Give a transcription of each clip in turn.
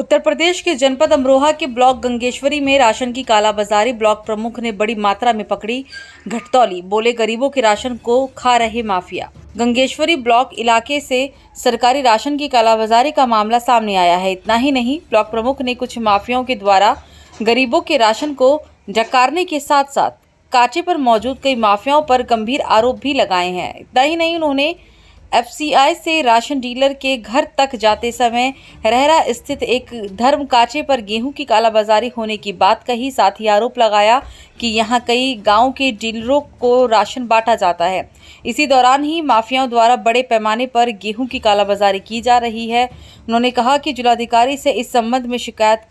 उत्तर प्रदेश के जनपद अमरोहा के ब्लॉक गंगेश्वरी में राशन की कालाबाजारी ब्लॉक प्रमुख ने बड़ी मात्रा में पकड़ी घटतौली। बोले गरीबों के राशन को खा रहे माफिया। गंगेश्वरी ब्लॉक इलाके से सरकारी राशन की कालाबाजारी का मामला सामने आया है। इतना ही नहीं, ब्लॉक प्रमुख ने कुछ माफियाओं के द्वारा गरीबों के राशन को डकारने के साथ साथ कांटे पर मौजूद कई माफियाओं पर गंभीर आरोप भी लगाए हैं। इतना ही नहीं, उन्होंने एफसीआई से राशन डीलर के घर तक जाते समय रहरा स्थित एक धर्म कांचे पर गेहूं की कालाबाजारी होने की बात कही। साथ ही आरोप लगाया कि यहां कई गांव के डीलरों को राशन बांटा जाता है। इसी दौरान ही माफियाओं द्वारा बड़े पैमाने पर गेहूं की कालाबाजारी की जा रही है। उन्होंने कहा कि जिलाधिकारी से इस संबंध में शिकायत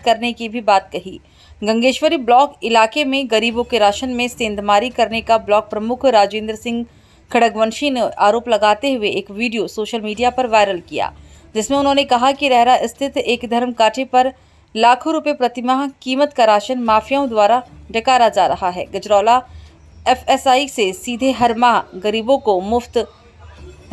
करने की भी बात कही। गंगेश्वरी ब्लॉक इलाके में गरीबों के राशन में सेंधमारी करने का ब्लॉक प्रमुख राजेंद्र सिंह खड़गवंशी ने आरोप लगाते हुए एक वीडियो सोशल मीडिया पर वायरल किया, जिसमें उन्होंने कहा कि रहरा स्थित एक धर्म कांटे पर लाखों रुपए प्रतिमाह कीमत का राशन माफियाओं द्वारा डकारा जा रहा है। गजरौला एफएसआई से सीधे हर माह गरीबों को मुफ्त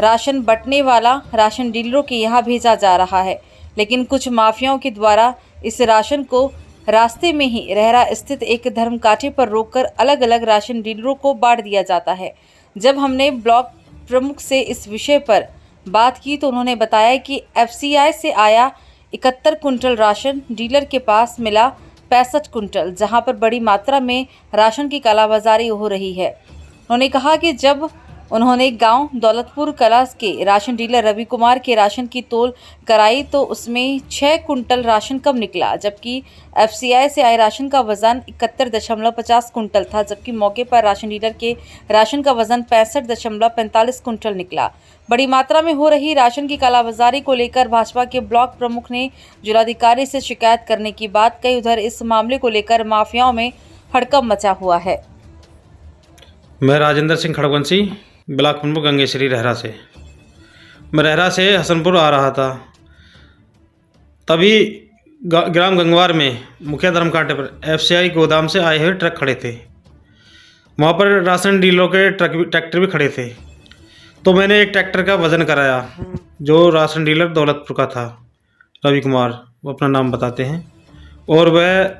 राशन बंटने वाला राशन डीलरों के यहाँ भेजा जा रहा है, लेकिन कुछ माफियाओं के द्वारा इस राशन को रास्ते में ही रहरा स्थित एक धर्म कांटे पर रोककर अलग अलग राशन डीलरों को बांट दिया जाता है। जब हमने ब्लॉक प्रमुख से इस विषय पर बात की तो उन्होंने बताया कि एफसीआई से आया 71 कुंटल राशन, डीलर के पास मिला 65 कुंटल, जहां पर बड़ी मात्रा में राशन की कालाबाजारी हो रही है। उन्होंने कहा कि जब उन्होंने गांव दौलतपुर कला के राशन डीलर रवि कुमार के राशन की तौल कराई तो उसमें 6 कुंटल राशन कम निकला, जबकि एफसीआई से आए राशन का वजन 71.50 कुंटल था, जबकि मौके पर राशन डीलर के राशन का वजन 65.45 कुंटल निकला। बड़ी मात्रा में हो रही राशन की कालाबाजारी को लेकर भाजपा के ब्लॉक प्रमुख ने जिलाधिकारी से शिकायत करने की बात कही। उधर इस मामले को लेकर माफियाओं में हड़कंप मचा हुआ है। मैं राजेंद्र सिंह खड़गवंशी, ब्लॉक प्रमुख गंगेश्वरी रहरा से। मैं रहरा से हसनपुर आ रहा था, तभी ग्राम गंगवार में मुखिया धर्म कांटे पर एफसीआई गोदाम से आए हुए ट्रक खड़े थे। वहाँ पर राशन डीलरों के ट्रैक्टर भी खड़े थे। तो मैंने एक ट्रैक्टर का वज़न कराया, जो राशन डीलर दौलतपुर का था, रवि कुमार, वो अपना नाम बताते हैं, और मैं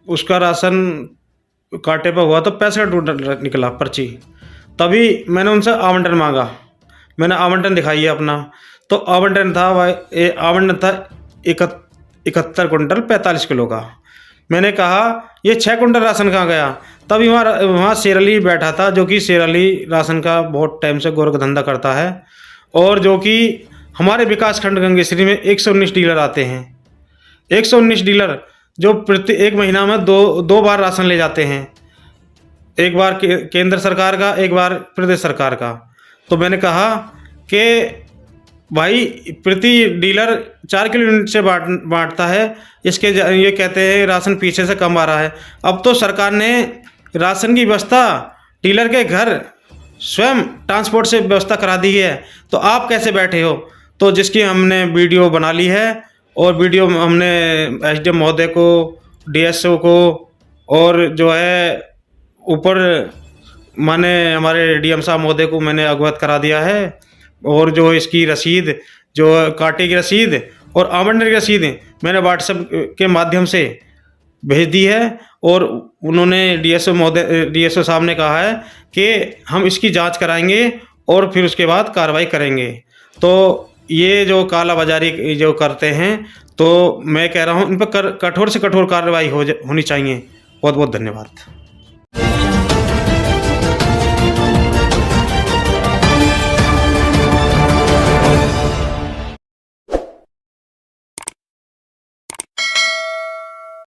उसका राशन कांटे पर हुआ तो 65 कुंटल निकला पर्ची। तभी मैंने उनसे आवंटन मांगा, मैंने आवंटन दिखाई है अपना, तो आवंटन था 71 कुंटल 45 किलो का। मैंने कहा ये 6 कुंटल राशन कहाँ गया? तभी वहाँ शेर अली बैठा था, जो कि शेर अली राशन का बहुत टाइम से गोरख धंधा करता है, और जो कि हमारे विकास खंड गंगेश्वरी में 119 डीलर आते हैं। 119 डीलर जो प्रति एक महीना में दो बार राशन ले जाते हैं, एक बार केंद्र सरकार का, एक बार प्रदेश सरकार का। तो मैंने कहा कि भाई प्रति डीलर 4 किलो यूनिट से बांटता है, इसके ये कहते हैं राशन पीछे से कम आ रहा है। अब तो सरकार ने राशन की व्यवस्था डीलर के घर स्वयं ट्रांसपोर्ट से व्यवस्था करा दी है, तो आप कैसे बैठे हो? तो जिसकी हमने वीडियो बना ली है, और वीडियो हमने एसडीएम महोदय को, डीएसओ को, और जो है ऊपर माने हमारे डीएम साहब महोदय को मैंने अवगत करा दिया है। और जो इसकी रसीद, जो कांटे की रसीद और आवंटन की रसीद मैंने व्हाट्सएप के माध्यम से भेज दी है, और उन्होंने डीएसओ साहब ने कहा है कि हम इसकी जांच कराएंगे और फिर उसके बाद कार्रवाई करेंगे। तो ये जो कालाबाजारी जो करते हैं, तो मैं कह रहा हूँ इन पर कठोर से कठोर कार्रवाई होनी चाहिए। बहुत बहुत धन्यवाद।